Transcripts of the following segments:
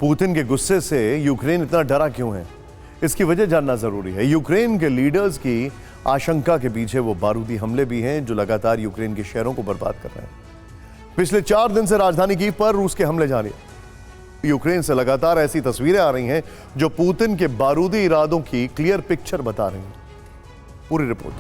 Putin के गुस्से से यूक्रेन इतना डरा क्यों है, इसकी वजह जानना जरूरी है। यूक्रेन के लीडर्स की आशंका के पीछे वो बारूदी हमले भी हैं जो लगातार यूक्रेन के शहरों को बर्बाद कर रहे हैं। पिछले 4 दिन से राजधानी कीव पर रूस के हमले जारी हैं। यूक्रेन से लगातार ऐसी तस्वीरें आ रही हैं जो पुतिन के बारूदी इरादों की क्लियर पिक्चर बता रही हैं। पूरी रिपोर्ट।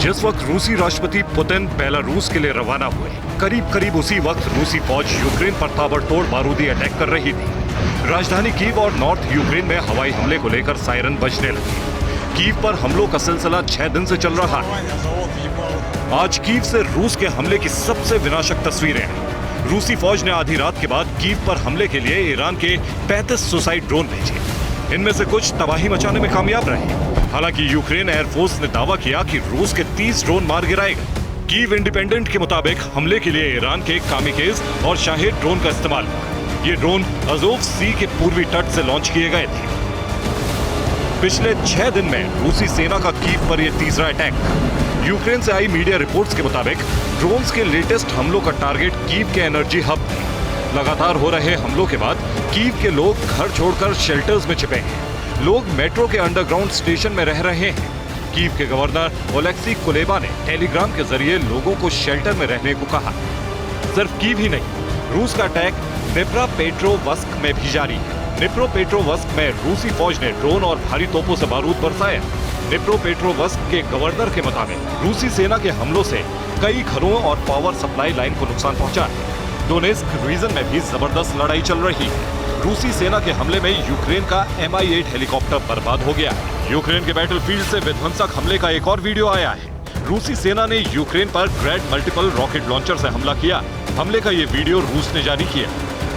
जिस वक्त रूसी राष्ट्रपति पुतिन बेलारूस के लिए रवाना हुए, करीब उसी वक्त रूसी फौज यूक्रेन पर ताबड़तोड़ बारूदी अटैक कर रही थी। राजधानी कीव और नॉर्थ यूक्रेन में हवाई हमले को लेकर सायरन बजने लगे। कीव पर हमलों का सिलसिला 6 दिन से चल रहा है। आज कीव से रूस के हमले की सबसे विनाशक तस्वीरें हैं। रूसी फौज ने आधी रात के बाद कीव पर हमले के लिए ईरान के 35 सुसाइड ड्रोन भेजे। इनमें से कुछ तबाही मचाने में कामयाब रहे। हालांकि यूक्रेन एयरफोर्स ने दावा किया कि रूस के 30 ड्रोन मार गिराएगा। कीव इंडिपेंडेंट के मुताबिक हमले के लिए ईरान के कामिकेज और शाहिद ड्रोन का इस्तेमाल हुआ। ये ड्रोन अज़ोव सी के पूर्वी तट से लॉन्च किए गए थे। पिछले 6 दिन में रूसी सेना का कीव पर यह तीसरा अटैक। यूक्रेन से आई मीडिया रिपोर्ट्स के मुताबिक ड्रोन्स के लेटेस्ट हमलों का टारगेट कीव के एनर्जी हब थे। लगातार हो रहे हमलों के बाद कीव के लोग घर छोड़कर शेल्टर्स में छिपे हैं। लोग मेट्रो के अंडरग्राउंड स्टेशन में रह रहे हैं। कीव के गवर्नर ओलेक्सी कुलेबा ने टेलीग्राम के जरिए लोगों को शेल्टर में रहने को कहा। सिर्फ कीव ही नहीं, रूस का अटैक निप्रोपेट्रोवस्क में भी जारी है। निप्रोपेट्रोवस्क में रूसी फौज ने ड्रोन और भारी तोपों से बारूद बरसाया। निप्रोपेट्रोवस्क के गवर्नर के मुताबिक रूसी सेना के हमलों से कई घरों और पावर सप्लाई लाइन को नुकसान पहुंचा है। डोनेस्क रीजन में भी जबरदस्त लड़ाई चल रही है। रूसी सेना के हमले में यूक्रेन का Mi-8 हेलीकॉप्टर बर्बाद हो गया है। यूक्रेन के बैटलफील्ड से विध्वंसक हमले का एक और वीडियो आया है। रूसी सेना ने यूक्रेन पर ग्रैड मल्टीपल रॉकेट लॉन्चर से हमला किया। हमले का ये वीडियो रूस ने जारी किया।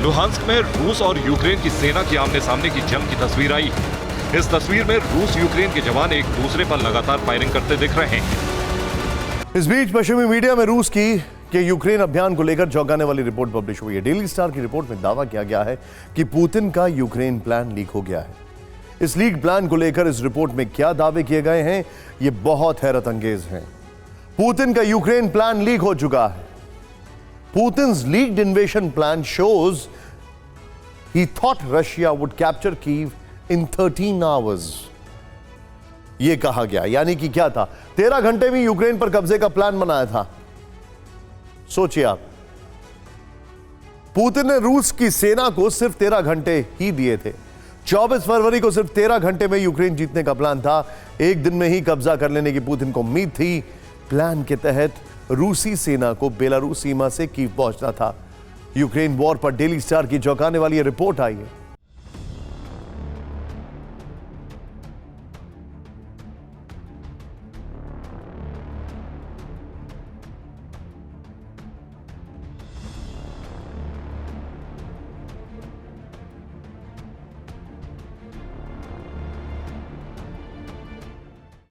लुहांस्क में रूस और यूक्रेन की सेना की आमने सामने की जंग की तस्वीर आई है। इस तस्वीर में रूस यूक्रेन के जवान एक दूसरे पर लगातार फायरिंग करते दिख रहे हैं। इस बीच पश्चिमी मीडिया में रूस के यूक्रेन अभियान को लेकर चौंकाने वाली रिपोर्ट पब्लिश हुई है। डेली स्टार की रिपोर्ट में दावा किया गया है कि पुतिन का यूक्रेन प्लान लीक हो गया है। इस लीक प्लान को लेकर इस रिपोर्ट में क्या दावे किए गए हैं, ये बहुत हैरत अंगेज हैं। पुतिन का यूक्रेन प्लान लीक हो चुका है। Putin's leaked invasion plan shows he thought Russia would capture Kyiv in 13 hours. यह कहा गया, यानी कि क्या था, 13 घंटे में यूक्रेन पर कब्जे का प्लान बनाया था। सोचिए आप, पुतिन ने रूस की सेना को सिर्फ 13 घंटे ही दिए थे। 24 फरवरी को सिर्फ 13 घंटे में यूक्रेन जीतने का प्लान था। एक दिन में ही कब्जा कर लेने की पुतिन को उम्मीद थी। प्लान के तहत रूसी सेना को बेलारूस सीमा से कीव पहुंचना था। यूक्रेन वॉर पर डेली स्टार की चौंकाने वाली रिपोर्ट आई है।